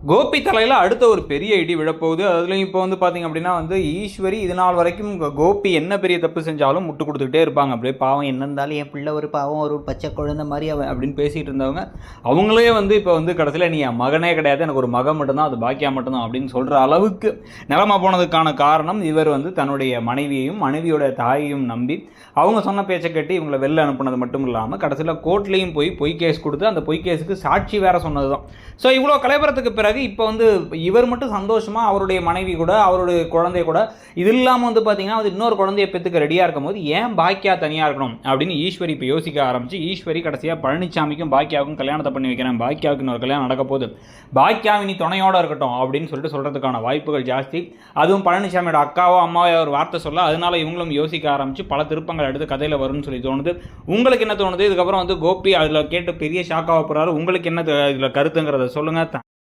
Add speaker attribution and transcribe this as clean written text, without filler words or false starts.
Speaker 1: கோபி தலையில் அடுத்த ஒரு பெரிய இடி விழப்போகுது. அதுலேயும் இப்போ வந்து பார்த்திங்க அப்படின்னா ஈஸ்வரி இது நாள் வரைக்கும் கோபி என்ன பெரிய தப்பு செஞ்சாலும் முட்டு கொடுத்துக்கிட்டே இருப்பாங்க. அப்படியே பாவம் என்ன இருந்தாலும் என் பிள்ளை ஒரு பாவம் ஒரு பச்சை குழந்தை மாதிரி அவன் அப்படின்னு பேசிகிட்டு இருந்தவங்க அவங்களே இப்போ கடைசியில் நீ என் மகனே கிடையாது, எனக்கு ஒரு மகன் மட்டும்தான், அது பாக்கியா மட்டும்தான் அப்படின்னு சொல்கிற அளவுக்கு நிலமா போனதுக்கான காரணம் இவர் தன்னுடைய மனைவியையும் மனைவியோட தாயையும் நம்பி அவங்க சொன்ன பேச்சை கேட்டு இவங்களை வெளில அனுப்புனது மட்டும் இல்லாமல் கடைசியில் கோர்ட்லேயும் போய் பொய் கேஸ் கொடுத்து அந்த பொய் கேஸுக்கு சாட்சி வேற சொன்னது தான். ஸோ இவ்வளோ கலைபரத்துக்கு பிறகு இப்போ இவர் மட்டும் சந்தோஷமாக அவருடைய மனைவி கூட அவருடைய குழந்தைய கூட இது இல்லாமல் பார்த்தீங்கன்னா இன்னொரு குழந்தைய பெற்றுக்க ரெடியாக இருக்கும் போது ஏன் பாக்கியா தனியாக இருக்கணும் அப்படின்னு ஈஸ்வரி இப்போ யோசிக்க ஆரம்பிச்சு ஈஸ்வரி கடைசியாக பழனிசாமிக்கும் பாக்கியாவுக்கும் கல்யாணத்தை பண்ணி வைக்கிறேன், பாக்கியாவுக்கு இன்னொரு கல்யாணம் நடக்க போகுது, பாக்கியாவினி துணையோடு இருக்கட்டும் அப்படின்னு சொல்கிறதுக்கான வாய்ப்புகள் ஜாஸ்தி. அதுவும் பழனிசாமியோட அக்காவோ அம்மாவோ ஒரு வார்த்தை சொல்ல அதனால இவங்களும் யோசிக்க ஆரம்பிச்சு பல திருப்பங்கள் எடுத்து கதையில் வரும்னு சொல்லி தோணுது. உங்களுக்கு என்ன தோணுது? இதுக்கப்புறம் கோபி அதில் கேட்டு பெரிய ஷாக்காக போகிறாரு. உங்களுக்கு என்ன இதில் கருத்துங்கிறத சொல்லுங்கள்.